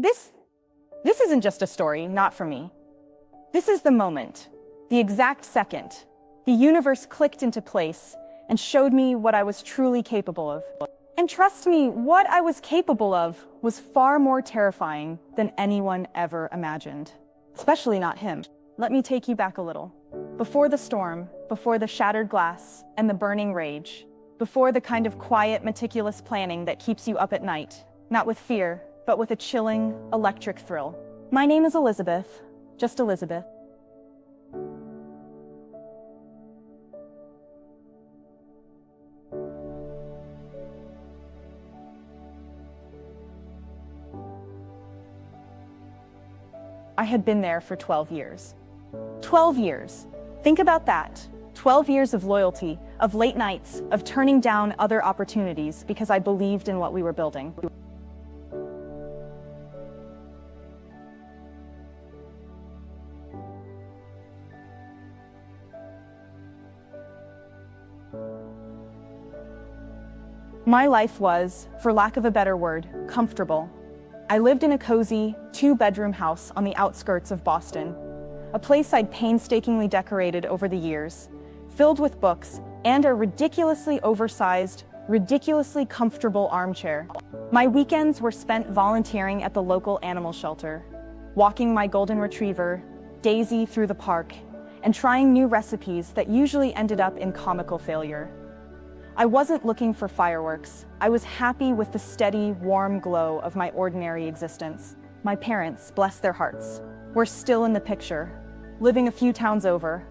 This isn't just a story, not for me. This is the moment, the exact second. The universe clicked into place and showed me what I was truly capable of. And trust me, what I was capable of was far more terrifying than anyone ever imagined. Especially not him. Let me take you back a little. Before the storm, before the shattered glass and the burning rage, before the kind of quiet, meticulous planning that keeps you up at night, not with fear, but with a chilling, electric thrill. My name is Elizabeth, just Elizabeth. I had been there for 12 years. 12 years. Think about that. 12 years of loyalty, of late nights, of turning down other opportunities because I believed in what we were building. My life was, for lack of a better word, comfortable. I lived in a cozy, two-bedroom house on the outskirts of Boston, a place I'd painstakingly decorated over the years, filled with books and a ridiculously oversized, ridiculously comfortable armchair. My weekends were spent volunteering at the local animal shelter, walking my golden retriever, Daisy, through the park, and trying new recipes that usually ended up in comical failure. I wasn't looking for fireworks. I was happy with the steady, warm glow of my ordinary existence. My parents, bless their hearts, were still in the picture, living a few towns over,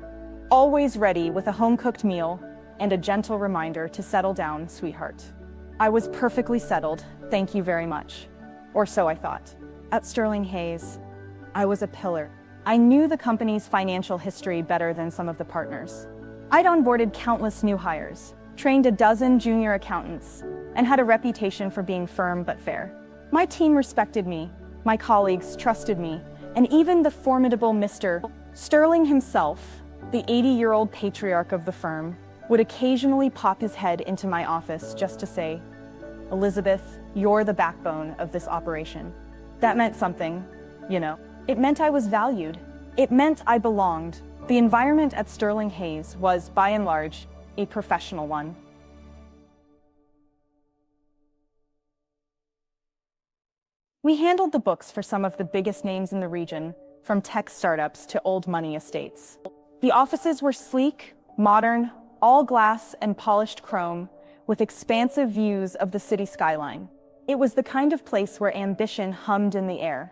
always ready with a home-cooked meal and a gentle reminder to settle down, sweetheart. I was perfectly settled, thank you very much. Or so I thought. At Sterling Hayes, I was a pillar. I knew the company's financial history better than some of the partners. I'd onboarded countless new hires, trained a dozen junior accountants, and had a reputation for being firm but fair. My team respected me, my colleagues trusted me, and even the formidable Mr. Sterling himself, the 80-year-old patriarch of the firm, would occasionally pop his head into my office just to say, "Elizabeth, you're the backbone of this operation." That meant something, you know. It meant I was valued. It meant I belonged. The environment at Sterling Hayes was, by and large, a professional one. We handled the books for some of the biggest names in the region, from tech startups to old money estates. The offices were sleek, modern, all glass and polished chrome, with expansive views of the city skyline. It was the kind of place where ambition hummed in the air.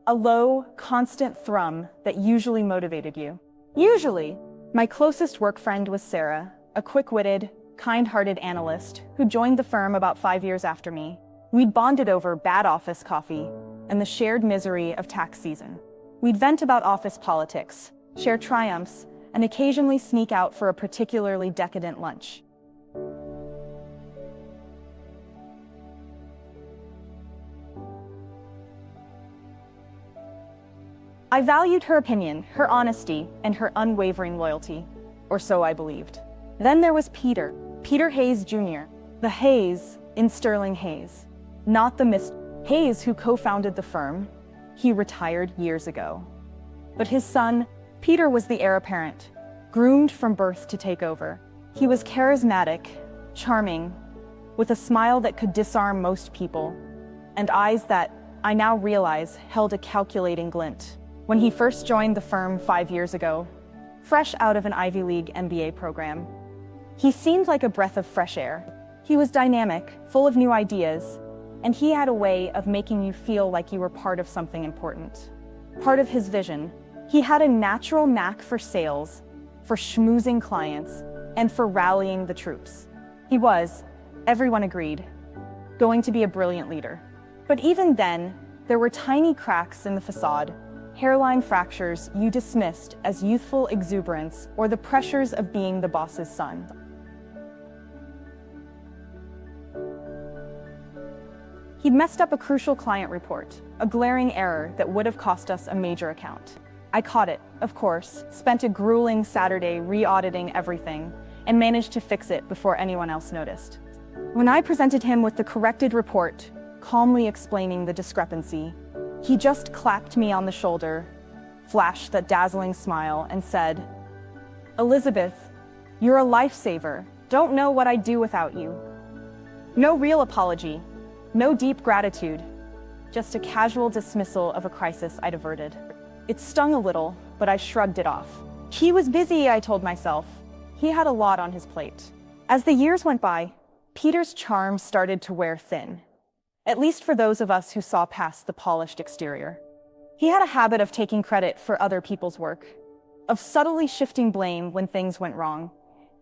A low, constant thrum that usually motivated you. Usually, my closest work friend was Sarah, a quick-witted, kind-hearted analyst who joined the firm about 5 years after me. We'd bonded over bad office coffee and the shared misery of tax season. We'd vent about office politics, share triumphs, and occasionally sneak out for a particularly decadent lunch. I valued her opinion, her honesty, and her unwavering loyalty, or so I believed. Then there was Peter Hayes Jr., the Hayes in Sterling Hayes, not the Mr. Hayes who co-founded the firm. He retired years ago. But his son, Peter, was the heir apparent, groomed from birth to take over. He was charismatic, charming, with a smile that could disarm most people, and eyes that, I now realize, held a calculating glint. When he first joined the firm 5 years ago, fresh out of an Ivy League MBA program, he seemed like a breath of fresh air. He was dynamic, full of new ideas, and he had a way of making you feel like you were part of something important. Part of his vision. He had a natural knack for sales, for schmoozing clients, and for rallying the troops. He was, everyone agreed, going to be a brilliant leader. But even then, there were tiny cracks in the facade, hairline fractures you dismissed as youthful exuberance or the pressures of being the boss's son. He'd messed up a crucial client report, a glaring error that would have cost us a major account. I caught it, of course, spent a grueling Saturday re-auditing everything, and managed to fix it before anyone else noticed. When I presented him with the corrected report, calmly explaining the discrepancy, He just clapped me on the shoulder, flashed that dazzling smile, and said, "Elizabeth, you're a lifesaver. Don't know what I'd do without you." No real apology, no deep gratitude, just a casual dismissal of a crisis I'd averted. It stung a little, but I shrugged it off. He was busy, I told myself. He had a lot on his plate. As the years went by, Peter's charm started to wear thin, at least for those of us who saw past the polished exterior. He had a habit of taking credit for other people's work, of subtly shifting blame when things went wrong,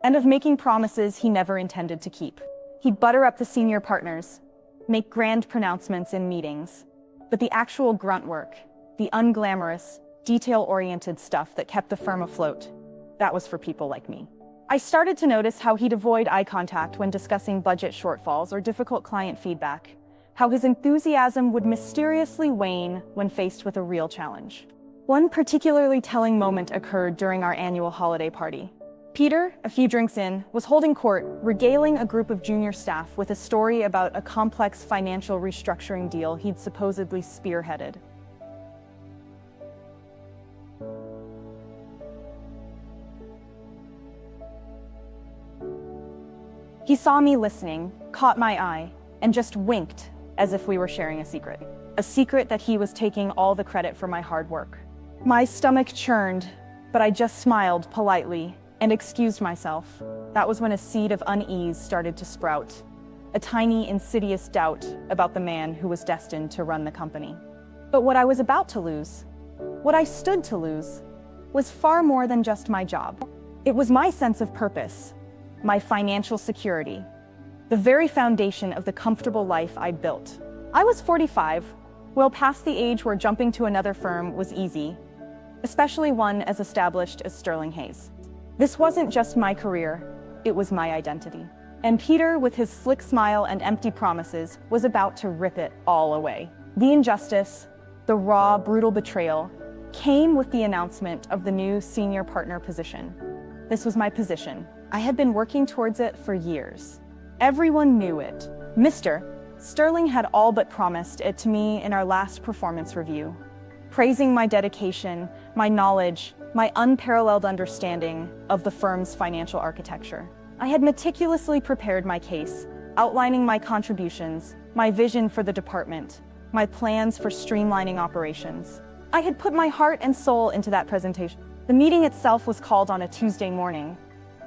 and of making promises he never intended to keep. He'd butter up the senior partners, make grand pronouncements in meetings, but the actual grunt work, the unglamorous, detail-oriented stuff that kept the firm afloat, that was for people like me. I started to notice how he'd avoid eye contact when discussing budget shortfalls or difficult client feedback, how his enthusiasm would mysteriously wane when faced with a real challenge. One particularly telling moment occurred during our annual holiday party. Peter, a few drinks in, was holding court, regaling a group of junior staff with a story about a complex financial restructuring deal he'd supposedly spearheaded. He saw me listening, caught my eye, and just winked as if we were sharing a secret. A secret that he was taking all the credit for my hard work. My stomach churned, but I just smiled politely and excused myself. That was when a seed of unease started to sprout, a tiny, insidious doubt about the man who was destined to run the company. But what I was about to lose, what I stood to lose, was far more than just my job. It was my sense of purpose, my financial security, the very foundation of the comfortable life I built. I was 45, well past the age where jumping to another firm was easy, especially one as established as Sterling Hayes. This wasn't just my career, it was my identity. And Peter, with his slick smile and empty promises, was about to rip it all away. The injustice, the raw, brutal betrayal, came with the announcement of the new senior partner position. This was my position. I had been working towards it for years. Everyone knew it. Mr. Sterling had all but promised it to me in our last performance review, praising my dedication, my knowledge, my unparalleled understanding of the firm's financial architecture. I had meticulously prepared my case, outlining my contributions, my vision for the department, my plans for streamlining operations. I had put my heart and soul into that presentation. The meeting itself was called on a Tuesday morning,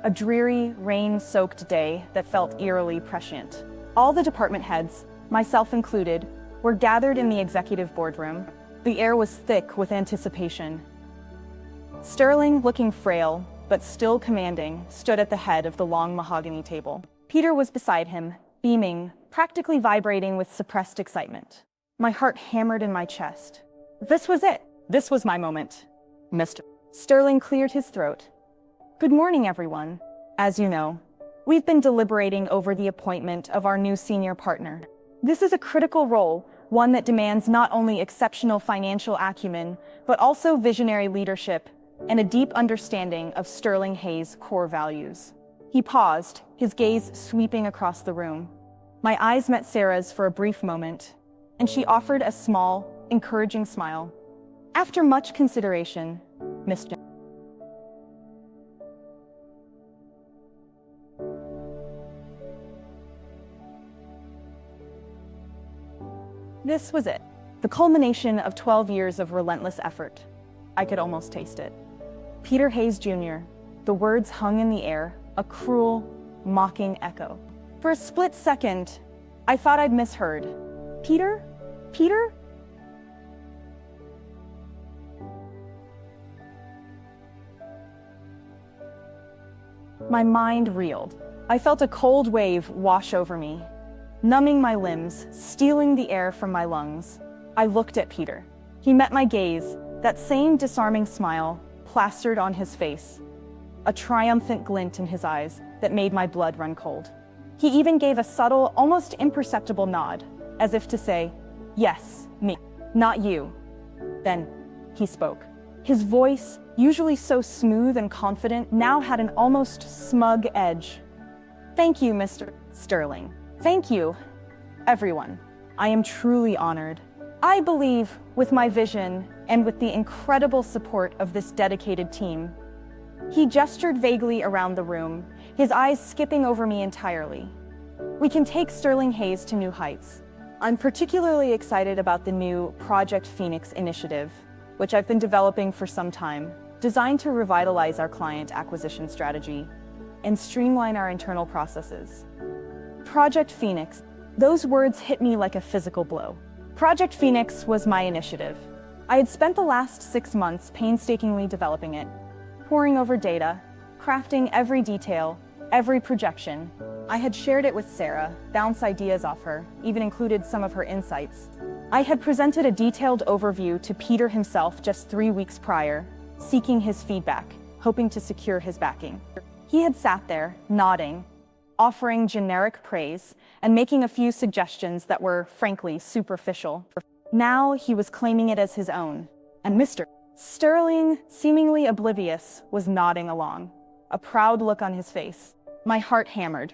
a dreary, rain-soaked day that felt eerily prescient. All the department heads, myself included, were gathered in the executive boardroom. The air was thick with anticipation. Sterling, looking frail, but still commanding, stood at the head of the long mahogany table. Peter was beside him, beaming, practically vibrating with suppressed excitement. My heart hammered in my chest. This was it. This was my moment. Mr. Sterling cleared his throat. Good morning, everyone. As you know, we've been deliberating over the appointment of our new senior partner. This is a critical role, one that demands not only exceptional financial acumen, but also visionary leadership and a deep understanding of Sterling Hayes' core values. He paused, his gaze sweeping across the room. My eyes met Sarah's for a brief moment, and she offered a small, encouraging smile. After much consideration, Mr. This was it, the culmination of 12 years of relentless effort. I could almost taste it. Peter Hayes Jr., the words hung in the air, a cruel, mocking echo. For a split second, I thought I'd misheard. Peter? Peter? My mind reeled. I felt a cold wave wash over me, numbing my limbs, stealing the air from my lungs. I looked at Peter. He met my gaze, that same disarming smile plastered on his face, a triumphant glint in his eyes that made my blood run cold. He even gave a subtle, almost imperceptible nod, as if to say, "Yes, me, not you." Then he spoke. His voice, usually so smooth and confident, now had an almost smug edge. "Thank you, Mr. Sterling. Thank you, everyone. I am truly honored. I believe with my vision and with the incredible support of this dedicated team. He gestured vaguely around the room, his eyes skipping over me entirely. We can take Sterling Hayes to new heights. I'm particularly excited about the new Project Phoenix initiative, which I've been developing for some time, designed to revitalize our client acquisition strategy and streamline our internal processes. Project Phoenix, those words hit me like a physical blow. Project Phoenix was my initiative. I had spent the last 6 months painstakingly developing it, poring over data, crafting every detail, every projection. I had shared it with Sarah, bounced ideas off her, even included some of her insights. I had presented a detailed overview to Peter himself just 3 weeks prior, seeking his feedback, hoping to secure his backing. He had sat there, nodding, offering generic praise, and making a few suggestions that were, frankly, superficial. Now he was claiming it as his own, and Mr. Sterling, seemingly oblivious, was nodding along, a proud look on his face. My heart hammered,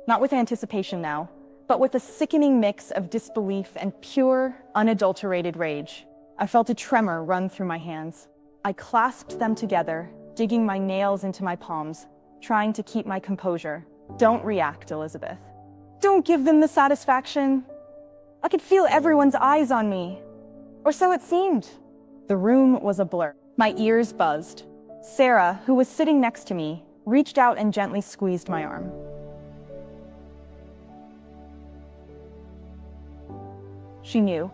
not with anticipation now, but with a sickening mix of disbelief and pure, unadulterated rage. I felt a tremor run through my hands. I clasped them together, digging my nails into my palms, trying to keep my composure. Don't react, Elizabeth. Don't give them the satisfaction. I could feel everyone's eyes on me. Or so it seemed. The room was a blur. My ears buzzed. Sarah, who was sitting next to me, reached out and gently squeezed my arm. She knew.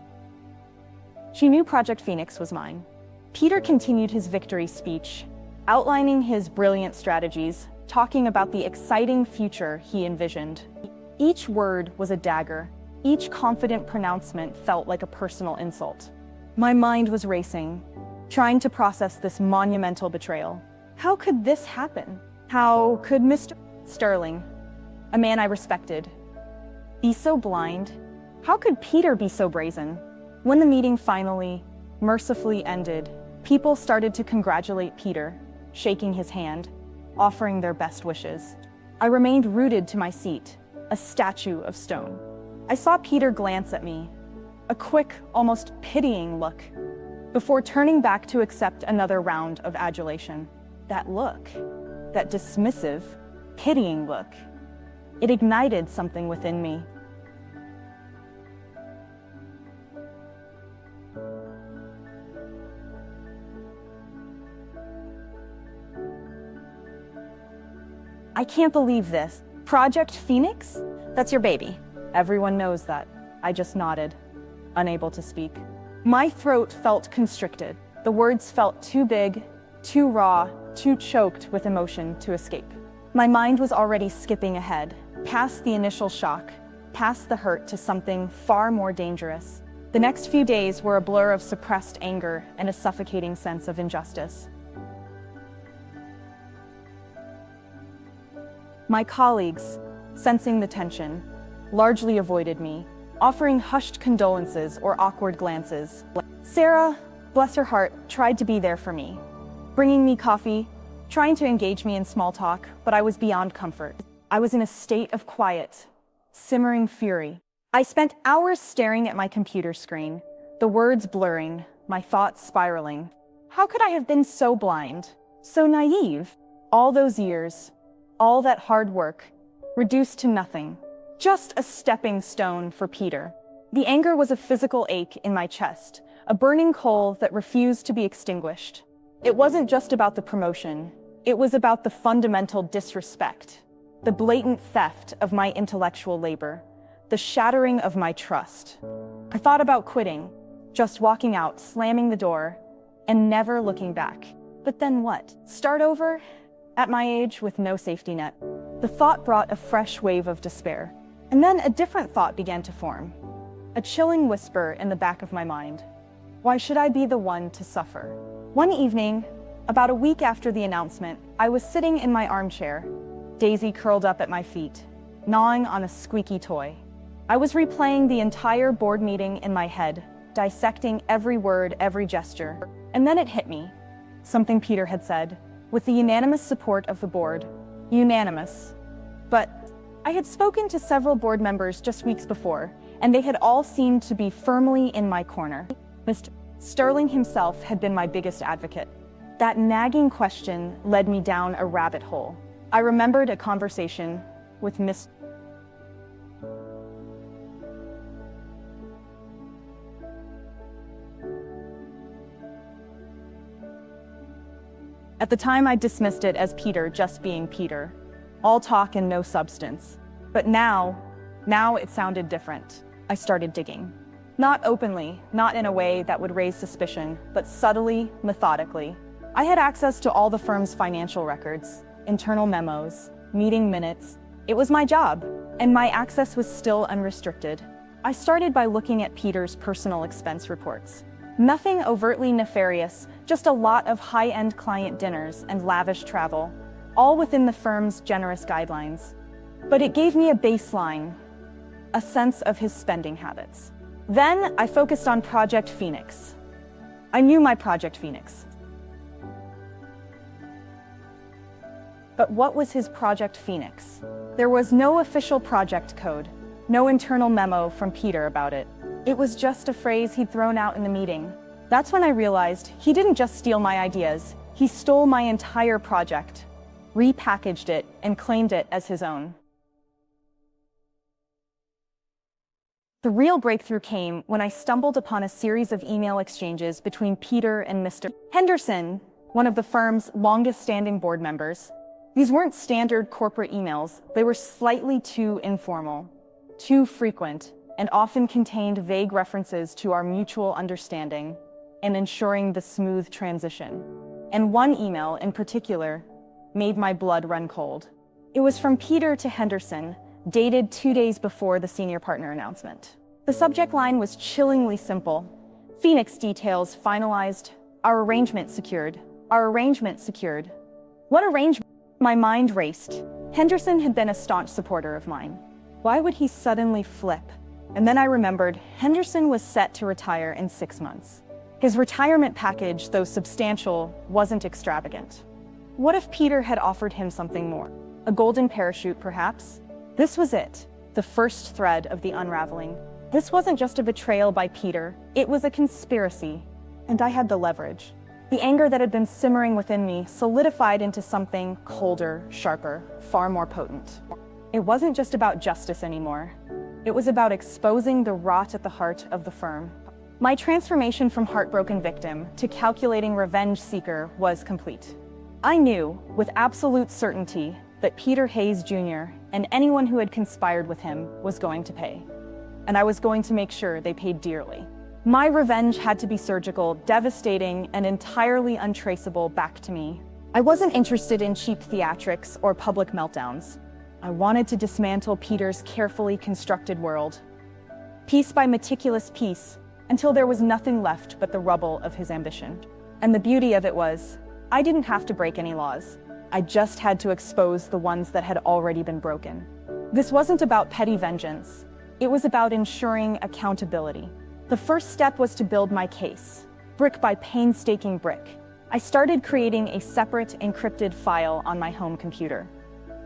She knew Project Phoenix was mine. Peter continued his victory speech, outlining his brilliant strategies, talking about the exciting future he envisioned. Each word was a dagger. Each confident pronouncement felt like a personal insult. My mind was racing, trying to process this monumental betrayal. How could this happen? How could Mr. Sterling, a man I respected, be so blind? How could Peter be so brazen? When the meeting finally, mercifully ended, people started to congratulate Peter, shaking his hand, offering their best wishes. I remained rooted to my seat, a statue of stone. I saw Peter glance at me, a quick, almost pitying look, before turning back to accept another round of adulation. That look, that dismissive, pitying look, it ignited something within me. I can't believe this. Project Phoenix? That's your baby. Everyone knows that. I just nodded, unable to speak. My throat felt constricted. The words felt too big, too raw, too choked with emotion to escape. My mind was already skipping ahead, past the initial shock, past the hurt to something far more dangerous. The next few days were a blur of suppressed anger and a suffocating sense of injustice. My colleagues, sensing the tension, largely avoided me, offering hushed condolences or awkward glances. Sarah, bless her heart, tried to be there for me, bringing me coffee, trying to engage me in small talk, but I was beyond comfort. I was in a state of quiet, simmering fury. I spent hours staring at my computer screen, the words blurring, my thoughts spiraling. How could I have been so blind, so naive? All those years, all that hard work, reduced to nothing. Just a stepping stone for Peter. The anger was a physical ache in my chest, a burning coal that refused to be extinguished. It wasn't just about the promotion. It was about the fundamental disrespect, the blatant theft of my intellectual labor, the shattering of my trust. I thought about quitting, just walking out, slamming the door, and never looking back. But then what? Start over? At my age, with no safety net. The thought brought a fresh wave of despair. And then a different thought began to form, a chilling whisper in the back of my mind. Why should I be the one to suffer? One evening, about a week after the announcement, I was sitting in my armchair, Daisy curled up at my feet, gnawing on a squeaky toy. I was replaying the entire board meeting in my head, dissecting every word, every gesture. And then it hit me, something Peter had said, with the unanimous support of the board. Unanimous. But I had spoken to several board members just weeks before, and they had all seemed to be firmly in my corner. Mr. Sterling himself had been my biggest advocate. That nagging question led me down a rabbit hole. I remembered a conversation with Miss. At the time, I dismissed it as Peter just being Peter. All talk and no substance. But now it sounded different. I started digging. Not openly, not in a way that would raise suspicion, but subtly, methodically. I had access to all the firm's financial records, internal memos, meeting minutes. It was my job, and my access was still unrestricted. I started by looking at Peter's personal expense reports. Nothing overtly nefarious, just a lot of high-end client dinners and lavish travel, all within the firm's generous guidelines. But it gave me a baseline, a sense of his spending habits. Then I focused on Project Phoenix. I knew my Project Phoenix. But what was his Project Phoenix? There was no official project code, no internal memo from Peter about it. It was just a phrase he'd thrown out in the meeting. That's when I realized he didn't just steal my ideas, he stole my entire project, repackaged it, and claimed it as his own. The real breakthrough came when I stumbled upon a series of email exchanges between Peter and Mr. Henderson, one of the firm's longest-standing board members. These weren't standard corporate emails. They were slightly too informal, too frequent, and often contained vague references to our mutual understanding and ensuring the smooth transition. And one email in particular made my blood run cold. It was from Peter to Henderson, dated 2 days before the senior partner announcement. The subject line was chillingly simple. Phoenix details finalized. Our arrangement secured. Our arrangement secured. What arrangement? My mind raced. Henderson had been a staunch supporter of mine. Why would he suddenly flip? And then I remembered Henderson was set to retire in 6 months. His retirement package, though substantial, wasn't extravagant. What if Peter had offered him something more? A golden parachute, perhaps? This was it, the first thread of the unraveling. This wasn't just a betrayal by Peter, it was a conspiracy, and I had the leverage. The anger that had been simmering within me solidified into something colder, sharper, far more potent. It wasn't just about justice anymore. It was about exposing the rot at the heart of the firm. My transformation from heartbroken victim to calculating revenge seeker was complete. I knew, with absolute certainty, that Peter Hayes Jr. and anyone who had conspired with him was going to pay. And I was going to make sure they paid dearly. My revenge had to be surgical, devastating, and entirely untraceable back to me. I wasn't interested in cheap theatrics or public meltdowns. I wanted to dismantle Peter's carefully constructed world, piece by meticulous piece, until there was nothing left but the rubble of his ambition. And the beauty of it was, I didn't have to break any laws. I just had to expose the ones that had already been broken. This wasn't about petty vengeance. It was about ensuring accountability. The first step was to build my case, brick by painstaking brick. I started creating a separate encrypted file on my home computer.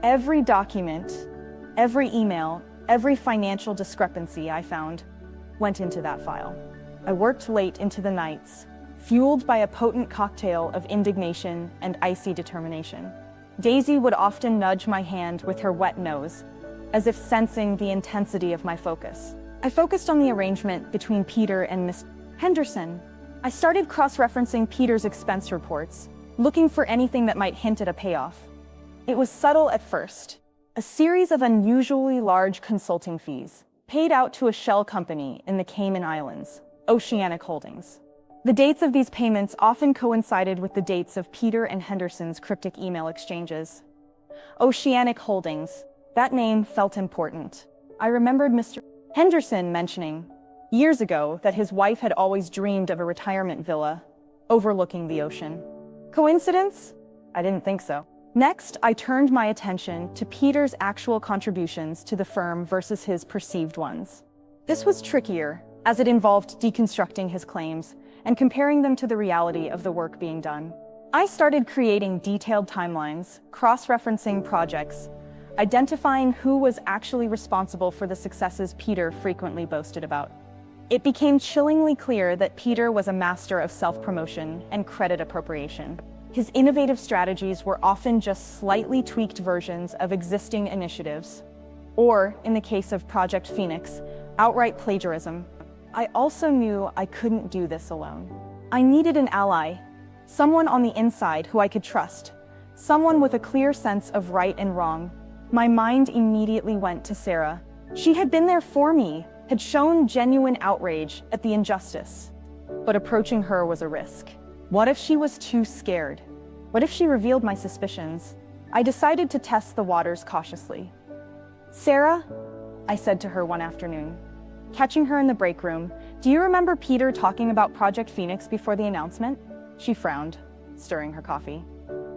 Every document, every email, every financial discrepancy I found went into that file. I worked late into the nights, fueled by a potent cocktail of indignation and icy determination. Daisy would often nudge my hand with her wet nose, as if sensing the intensity of my focus. I focused on the arrangement between Peter and Miss Henderson. I started cross-referencing Peter's expense reports, looking for anything that might hint at a payoff. It was subtle at first, a series of unusually large consulting fees, paid out to a shell company in the Cayman Islands, Oceanic Holdings. The dates of these payments often coincided with the dates of Peter and Henderson's cryptic email exchanges. Oceanic Holdings, that name felt important. I remembered Mr. Henderson mentioning years ago that his wife had always dreamed of a retirement villa overlooking the ocean. Coincidence? I didn't think so. Next, I turned my attention to Peter's actual contributions to the firm versus his perceived ones. This was trickier, as it involved deconstructing his claims and comparing them to the reality of the work being done. I started creating detailed timelines, cross-referencing projects, identifying who was actually responsible for the successes Peter frequently boasted about. It became chillingly clear that Peter was a master of self-promotion and credit appropriation. His innovative strategies were often just slightly tweaked versions of existing initiatives, or, in the case of Project Phoenix, outright plagiarism. I also knew I couldn't do this alone. I needed an ally, someone on the inside who I could trust, someone with a clear sense of right and wrong. My mind immediately went to Sarah. She had been there for me, had shown genuine outrage at the injustice. But approaching her was a risk. What if she was too scared? What if she revealed my suspicions? I decided to test the waters cautiously. "Sarah," I said to her one afternoon, catching her in the break room, "do you remember Peter talking about Project Phoenix before the announcement?" She frowned, stirring her coffee.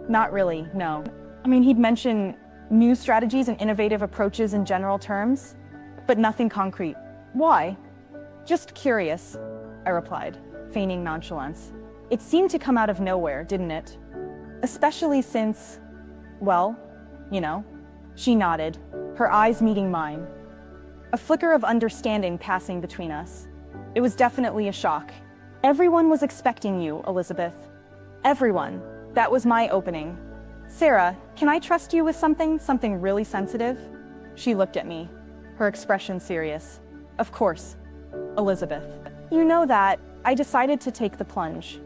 "Not really, no. I mean, he'd mention new strategies and innovative approaches in general terms, but nothing concrete." "Why?" "Just curious," I replied, feigning nonchalance. "It seemed to come out of nowhere, didn't it? Especially since, well, you know." She nodded, her eyes meeting mine. A flicker of understanding passing between us. It was definitely a shock. "Everyone was expecting you, Elizabeth. Everyone." That was my opening. "Sarah, can I trust you with something really sensitive?" She looked at me, her expression serious. "Of course, Elizabeth." "You know that." I decided to take the plunge.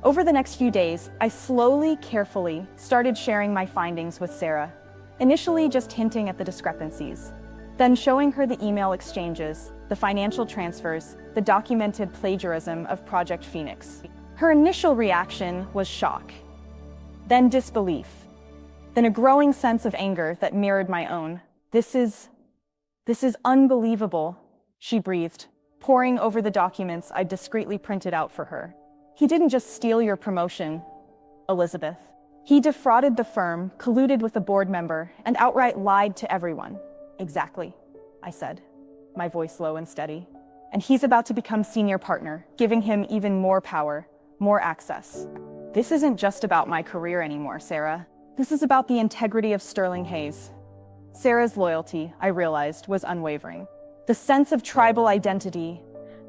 Over the next few days, I slowly, carefully started sharing my findings with Sarah, initially just hinting at the discrepancies, then showing her the email exchanges, the financial transfers, the documented plagiarism of Project Phoenix. Her initial reaction was shock, then disbelief, then a growing sense of anger that mirrored my own. This is unbelievable," she breathed, poring over the documents I'd discreetly printed out for her. "He didn't just steal your promotion, Elizabeth. He defrauded the firm, colluded with a board member, and outright lied to everyone." "Exactly," I said, my voice low and steady. "And he's about to become senior partner, giving him even more power, more access." "This isn't just about my career anymore, Sarah. This is about the integrity of Sterling Hayes." Sarah's loyalty, I realized, was unwavering. The sense of tribal identity,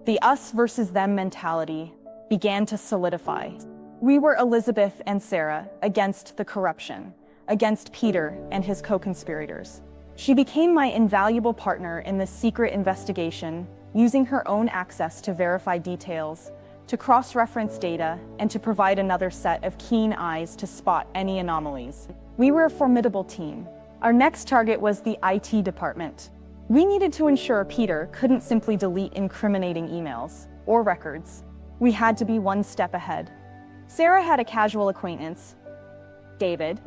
the us versus them mentality, began to solidify. We were Elizabeth and Sarah against the corruption, against Peter and his co-conspirators. She became my invaluable partner in this secret investigation, using her own access to verify details, to cross-reference data, and to provide another set of keen eyes to spot any anomalies. We were a formidable team. Our next target was the IT department. We needed to ensure Peter couldn't simply delete incriminating emails or records. We had to be one step ahead. Sarah had a casual acquaintance, David,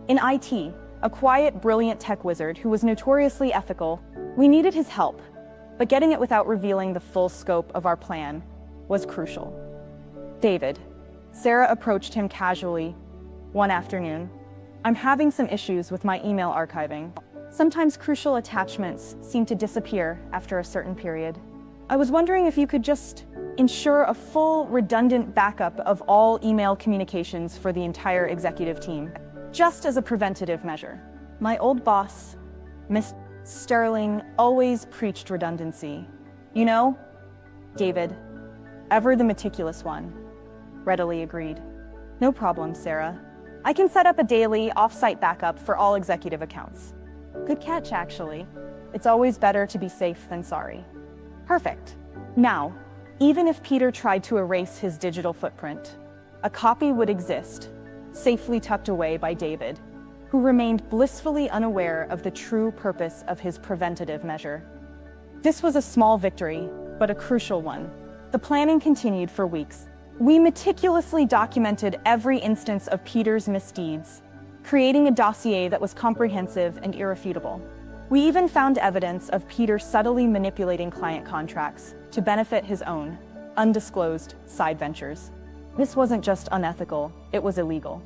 in IT, a quiet, brilliant tech wizard who was notoriously ethical. We needed his help, but getting it without revealing the full scope of our plan was crucial. "David," Sarah approached him casually one afternoon. "I'm having some issues with my email archiving. Sometimes crucial attachments seem to disappear after a certain period. I was wondering if you could just ensure a full, redundant backup of all email communications for the entire executive team, just as a preventative measure." My old boss, Miss Sterling, always preached redundancy. "You know, David, ever the meticulous one," readily agreed. "No problem, Sarah. I can set up a daily, off-site backup for all executive accounts." "Good catch, actually. It's always better to be safe than sorry." "Perfect. Now, even if Peter tried to erase his digital footprint, a copy would exist, safely tucked away by David, who remained blissfully unaware of the true purpose of his preventative measure. This was a small victory, but a crucial one. The planning continued for weeks. We meticulously documented every instance of Peter's misdeeds, creating a dossier that was comprehensive and irrefutable. We even found evidence of Peter subtly manipulating client contracts to benefit his own, undisclosed side ventures. This wasn't just unethical, it was illegal.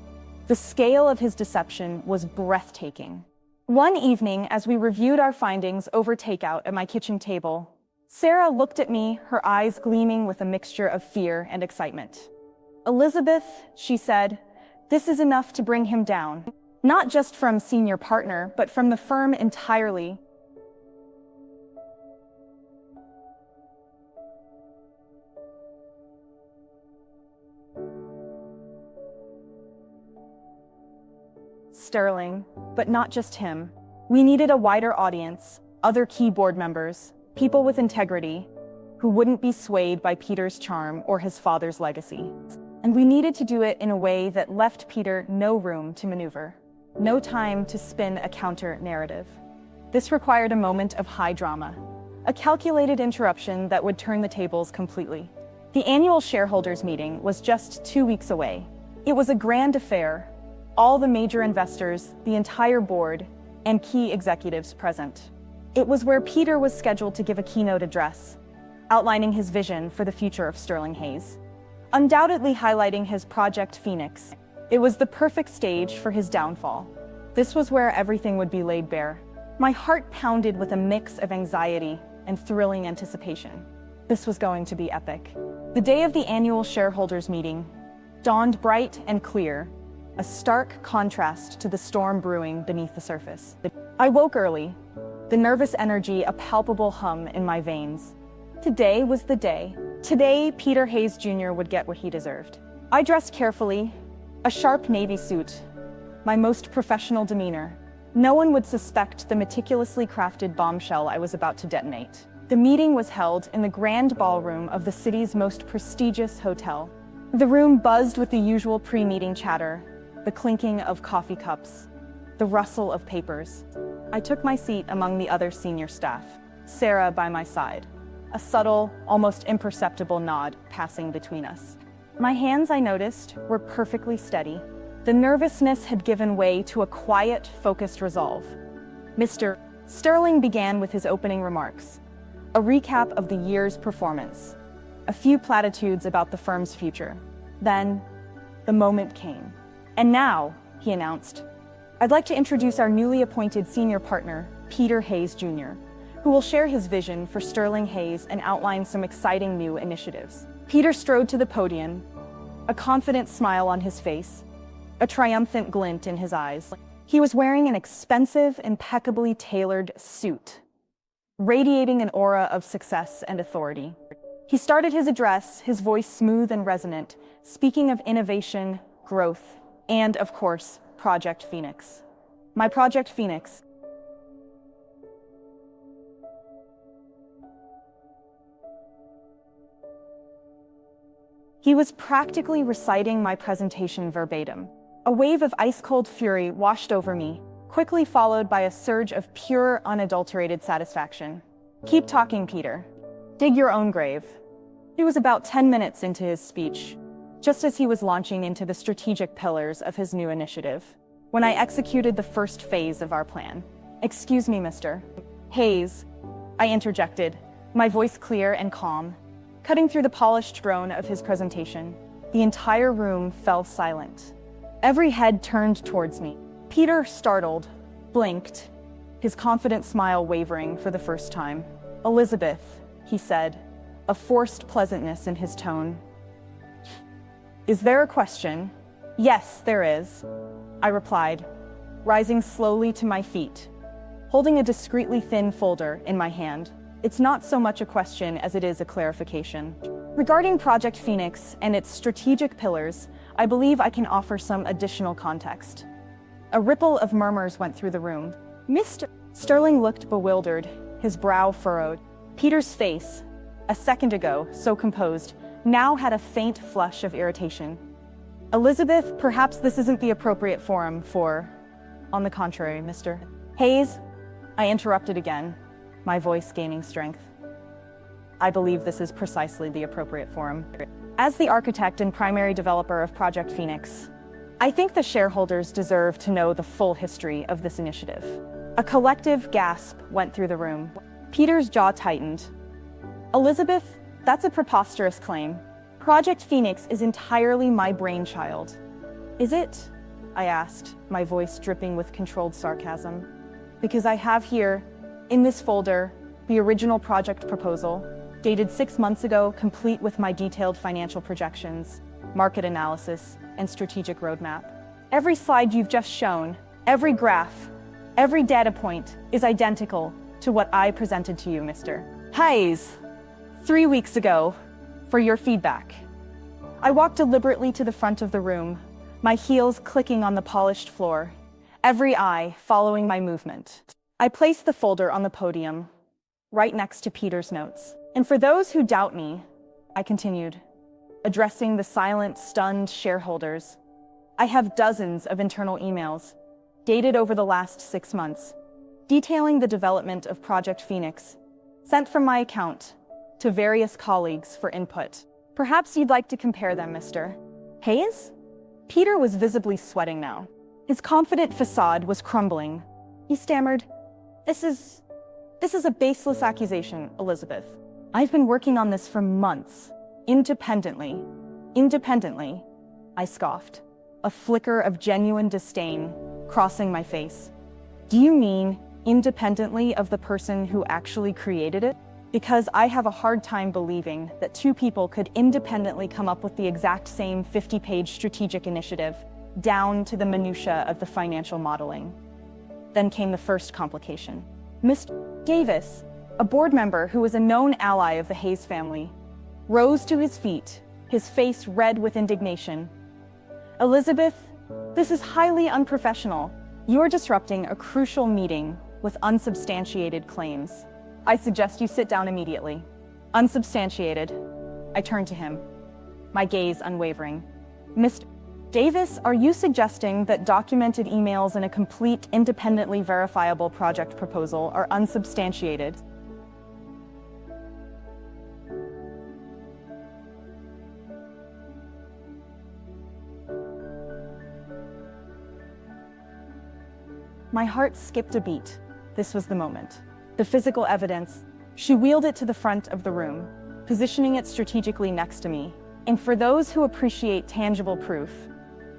The scale of his deception was breathtaking. One evening, as we reviewed our findings over takeout at my kitchen table, Sarah looked at me, her eyes gleaming with a mixture of fear and excitement. "Elizabeth," she said, "this is enough to bring him down. Not just from senior partner, but from the firm entirely. Sterling, but not just him. We needed a wider audience, other key board members, people with integrity, who wouldn't be swayed by Peter's charm or his father's legacy. And we needed to do it in a way that left Peter no room to maneuver, no time to spin a counter-narrative. This required a moment of high drama, a calculated interruption that would turn the tables completely. The annual shareholders meeting was just 2 weeks away. It was a grand affair, all the major investors, the entire board, and key executives present. It was where Peter was scheduled to give a keynote address, outlining his vision for the future of Sterling Hayes, undoubtedly highlighting his Project Phoenix. It was the perfect stage for his downfall. This was where everything would be laid bare. My heart pounded with a mix of anxiety and thrilling anticipation. This was going to be epic. The day of the annual shareholders meeting dawned bright and clear, a stark contrast to the storm brewing beneath the surface. I woke early, the nervous energy a palpable hum in my veins. Today was the day. Today, Peter Hayes Jr. would get what he deserved. I dressed carefully, a sharp navy suit, my most professional demeanor. No one would suspect the meticulously crafted bombshell I was about to detonate. The meeting was held in the grand ballroom of the city's most prestigious hotel. The room buzzed with the usual pre-meeting chatter, the clinking of coffee cups, the rustle of papers. I took my seat among the other senior staff, Sarah by my side, a subtle, almost imperceptible nod passing between us. My hands, I noticed, were perfectly steady. The nervousness had given way to a quiet, focused resolve. Mr. Sterling began with his opening remarks, a recap of the year's performance, a few platitudes about the firm's future. Then, the moment came. "And now," he announced, "I'd like to introduce our newly appointed senior partner, Peter Hayes Jr., who will share his vision for Sterling Hayes and outline some exciting new initiatives." Peter strode to the podium, a confident smile on his face, a triumphant glint in his eyes. He was wearing an expensive, impeccably tailored suit, radiating an aura of success and authority. He started his address, his voice smooth and resonant, speaking of innovation, growth, and, of course, Project Phoenix. My Project Phoenix. He was practically reciting my presentation verbatim. A wave of ice-cold fury washed over me, quickly followed by a surge of pure, unadulterated satisfaction. "Keep talking, Peter. Dig your own grave." He was about 10 minutes into his speech, just as he was launching into the strategic pillars of his new initiative, when I executed the first phase of our plan. "Excuse me, Mr. Hayes," I interjected, my voice clear and calm, cutting through the polished drone of his presentation. The entire room fell silent. Every head turned towards me. Peter, startled, blinked, his confident smile wavering for the first time. "Elizabeth," he said, a forced pleasantness in his tone. "Is there a question?" "Yes, there is," I replied, rising slowly to my feet, holding a discreetly thin folder in my hand. "It's not so much a question as it is a clarification. Regarding Project Phoenix and its strategic pillars, I believe I can offer some additional context." A ripple of murmurs went through the room. "Mr. Sterling looked bewildered, his brow furrowed. Peter's face, a second ago so composed, now had a faint flush of irritation. "Elizabeth, perhaps this isn't the appropriate forum for—" "On the contrary, Mr. Hayes," I interrupted again, my voice gaining strength. "I believe this is precisely the appropriate forum. As the architect and primary developer of Project Phoenix, I think the shareholders deserve to know the full history of this initiative." A collective gasp went through the room. Peter's jaw tightened. "Elizabeth, that's a preposterous claim. Project Phoenix is entirely my brainchild." "Is it?" I asked, my voice dripping with controlled sarcasm. "Because I have here, in this folder, the original project proposal, dated 6 months ago, complete with my detailed financial projections, market analysis, and strategic roadmap. Every slide you've just shown, Every graph, every data point is identical to what I presented to you, Mr. Hayes, 3 weeks ago, for your feedback. I walked deliberately to the front of the room, my heels clicking on the polished floor, every eye following my movement. I placed the folder on the podium, right next to Peter's notes. And for those who doubt me, I continued, addressing the silent, stunned shareholders. I have dozens of internal emails, dated over the last 6 months, detailing the development of Project Phoenix, sent from my account to various colleagues for input. Perhaps you'd like to compare them, Mr. Hayes? Peter was visibly sweating now. His confident facade was crumbling. He stammered, This is a baseless accusation, Elizabeth. I've been working on this for months, independently. Independently, I scoffed, a flicker of genuine disdain crossing my face. Do you mean independently of the person who actually created it? Because I have a hard time believing that two people could independently come up with the exact same 50-page strategic initiative, down to the minutiae of the financial modeling. Then came the first complication. Mr. Davis, a board member who was a known ally of the Hayes family, rose to his feet, his face red with indignation. Elizabeth, this is highly unprofessional. You're disrupting a crucial meeting with unsubstantiated claims. I suggest you sit down immediately. Unsubstantiated. I turned to him, my gaze unwavering. Mr. Davis, are you suggesting that documented emails in a complete, independently verifiable project proposal are unsubstantiated? My heart skipped a beat. This was the moment. The physical evidence. She wheeled it to the front of the room, positioning it strategically next to me. And for those who appreciate tangible proof,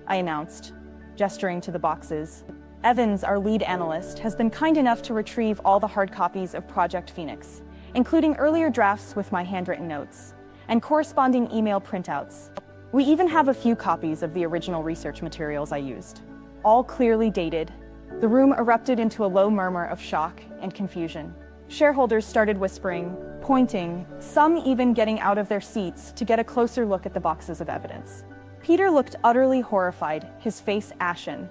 I announced, gesturing to the boxes, Evans, our lead analyst, has been kind enough to retrieve all the hard copies of Project Phoenix, including earlier drafts with my handwritten notes, and corresponding email printouts. We even have a few copies of the original research materials I used, all clearly dated. The room erupted into a low murmur of shock and confusion. Shareholders started whispering, pointing, some even getting out of their seats to get a closer look at the boxes of evidence. Peter looked utterly horrified, his face ashen.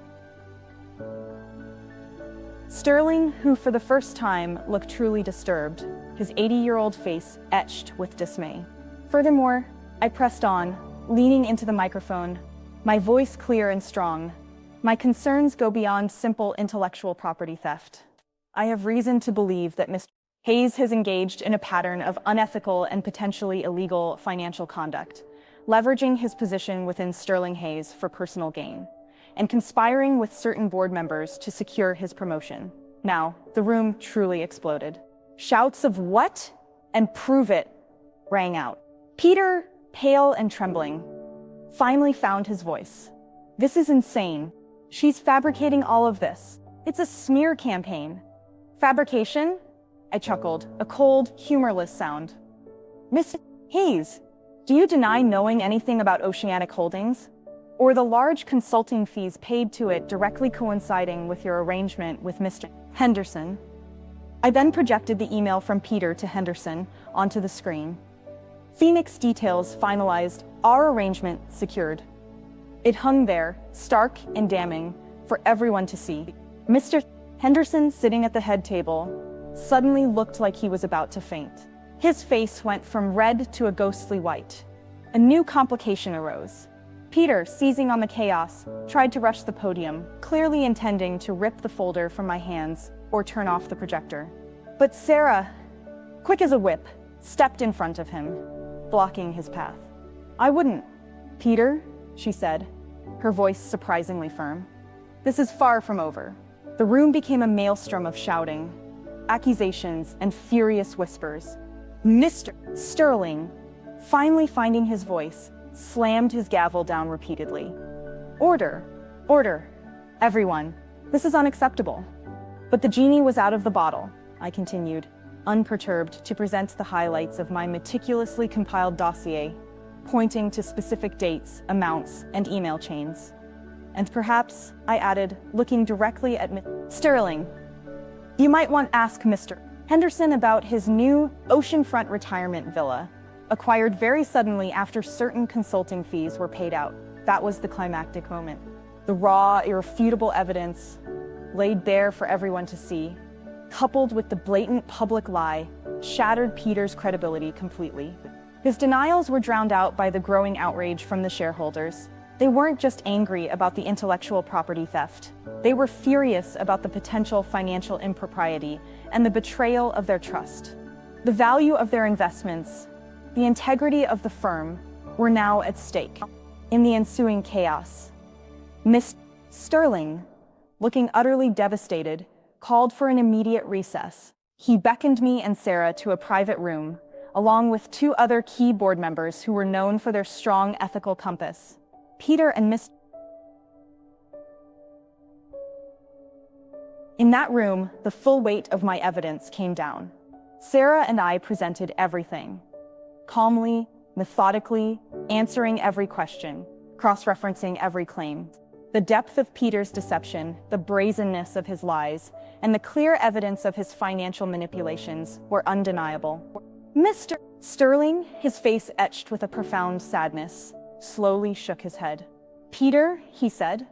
Sterling, who for the first time looked truly disturbed, his 80-year-old face etched with dismay. Furthermore, I pressed on, leaning into the microphone, my voice clear and strong. My concerns go beyond simple intellectual property theft. I have reason to believe that Mr. Hayes has engaged in a pattern of unethical and potentially illegal financial conduct, leveraging his position within Sterling Hayes for personal gain, and conspiring with certain board members to secure his promotion. Now, the room truly exploded. Shouts of "What?" and "Prove it!" rang out. Peter, pale and trembling, finally found his voice. This is insane. She's fabricating all of this. It's a smear campaign. Fabrication? I chuckled, a cold, humorless sound. Miss Hayes, do you deny knowing anything about Oceanic Holdings? Or the large consulting fees paid to it directly coinciding with your arrangement with Mr. Henderson? I then projected the email from Peter to Henderson onto the screen. Phoenix details finalized, our arrangement secured. It hung there, stark and damning, for everyone to see. Mr. Henderson, sitting at the head table, suddenly looked like he was about to faint. His face went from red to a ghostly white. A new complication arose. Peter, seizing on the chaos, tried to rush the podium, clearly intending to rip the folder from my hands or turn off the projector. But Sarah, quick as a whip, stepped in front of him, blocking his path. I wouldn't. Peter, she said, her voice surprisingly firm. This is far from over. The room became a maelstrom of shouting, accusations, and furious whispers. Mr. Sterling, finally finding his voice, slammed his gavel down repeatedly. Order, order, everyone. This is unacceptable. But the genie was out of the bottle, I continued, unperturbed to present the highlights of my meticulously compiled dossier, pointing to specific dates, amounts, and email chains. And perhaps, I added, looking directly at Sterling, you might want to ask Mr. Henderson about his new oceanfront retirement villa, acquired very suddenly after certain consulting fees were paid out. That was the climactic moment. The raw, irrefutable evidence, laid bare for everyone to see, coupled with the blatant public lie, shattered Peter's credibility completely. His denials were drowned out by the growing outrage from the shareholders. They weren't just angry about the intellectual property theft. They were furious about the potential financial impropriety and the betrayal of their trust. The value of their investments, the integrity of the firm, were now at stake. In the ensuing chaos, Mr. Sterling, looking utterly devastated, called for an immediate recess. He beckoned me and Sarah to a private room, along with two other key board members who were known for their strong ethical compass. Peter and Miss. In that room, the full weight of my evidence came down. Sarah and I presented everything, calmly, methodically, answering every question, cross-referencing every claim. The depth of Peter's deception, the brazenness of his lies, and the clear evidence of his financial manipulations were undeniable. Mr. Sterling, his face etched with a profound sadness, slowly shook his head. Peter, he said,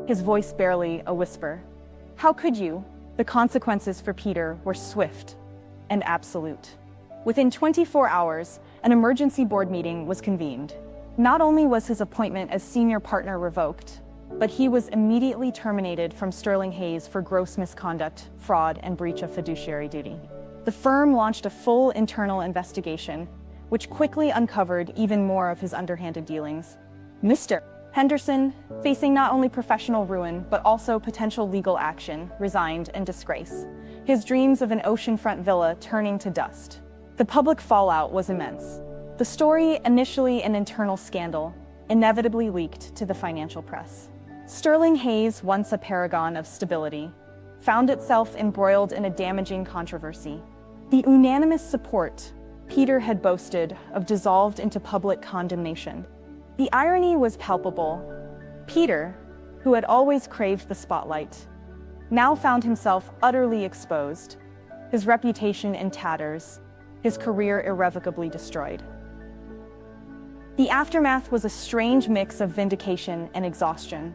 his voice barely a whisper. How could you? The consequences for Peter were swift and absolute. Within 24 hours, an emergency board meeting was convened. Not only was his appointment as senior partner revoked, but he was immediately terminated from Sterling Hayes for gross misconduct, fraud, and breach of fiduciary duty. The firm launched a full internal investigation, which quickly uncovered even more of his underhanded dealings. Mr. Henderson, facing not only professional ruin, but also potential legal action, resigned in disgrace, his dreams of an oceanfront villa turning to dust. The public fallout was immense. The story, initially an internal scandal, inevitably leaked to the financial press. Sterling Hayes, once a paragon of stability, found itself embroiled in a damaging controversy. The unanimous support Peter had boasted of dissolved into public condemnation. The irony was palpable. Peter, who had always craved the spotlight, now found himself utterly exposed, his reputation in tatters, his career irrevocably destroyed. The aftermath was a strange mix of vindication and exhaustion.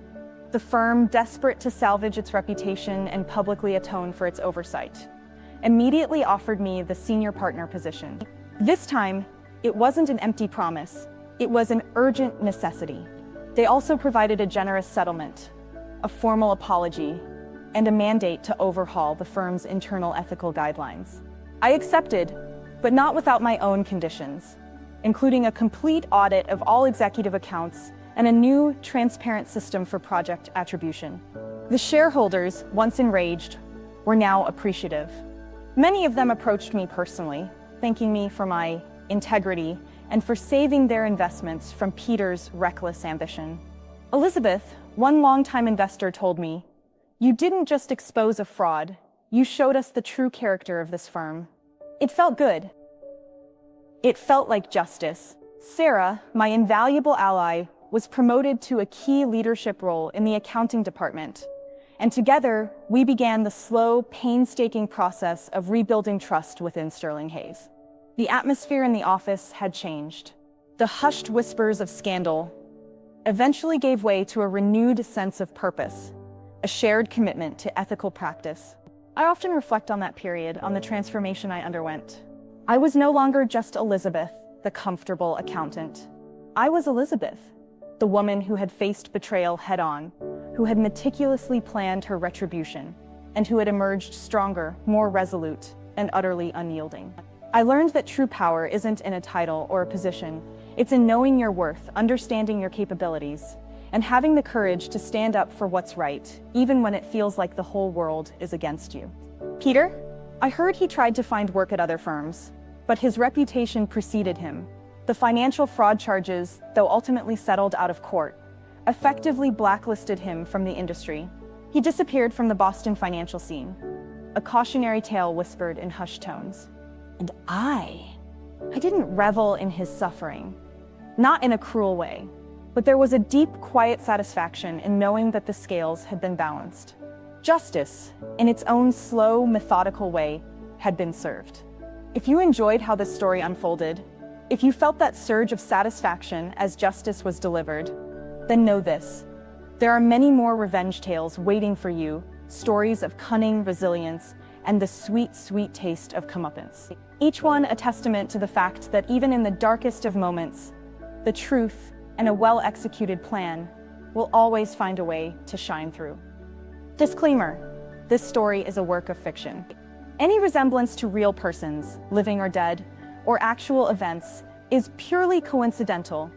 The firm, desperate to salvage its reputation and publicly atone for its oversight, immediately offered me the senior partner position. This time, it wasn't an empty promise, it was an urgent necessity. They also provided a generous settlement, a formal apology, and a mandate to overhaul the firm's internal ethical guidelines. I accepted, but not without my own conditions, including a complete audit of all executive accounts and a new, transparent system for project attribution. The shareholders, once enraged, were now appreciative. Many of them approached me personally, thanking me for my integrity and for saving their investments from Peter's reckless ambition. Elizabeth, one longtime investor, told me, "You didn't just expose a fraud, you showed us the true character of this firm." It felt good. It felt like justice. Sarah, my invaluable ally, was promoted to a key leadership role in the accounting department. And together, we began the slow, painstaking process of rebuilding trust within Sterling Hayes. The atmosphere in the office had changed. The hushed whispers of scandal eventually gave way to a renewed sense of purpose, a shared commitment to ethical practice. I often reflect on that period, on the transformation I underwent. I was no longer just Elizabeth, the comfortable accountant. I was Elizabeth, the woman who had faced betrayal head-on, who had meticulously planned her retribution, and who had emerged stronger, more resolute, and utterly unyielding. I learned that true power isn't in a title or a position. It's in knowing your worth, understanding your capabilities, and having the courage to stand up for what's right, even when it feels like the whole world is against you. Peter? I heard he tried to find work at other firms, but his reputation preceded him. The financial fraud charges, though ultimately settled out of court, effectively blacklisted him from the industry. He disappeared from the Boston financial scene, a cautionary tale whispered in hushed tones. And I didn't revel in his suffering, not in a cruel way. But there was a deep, quiet satisfaction in knowing that the scales had been balanced. Justice, in its own slow, methodical way, had been served. If you enjoyed how this story unfolded, if you felt that surge of satisfaction as justice was delivered, then know this: there are many more revenge tales waiting for you, stories of cunning, resilience, and the sweet, sweet taste of comeuppance. Each one a testament to the fact that even in the darkest of moments, the truth and a well-executed plan will always find a way to shine through. Disclaimer: this story is a work of fiction. Any resemblance to real persons, living or dead, or actual events is purely coincidental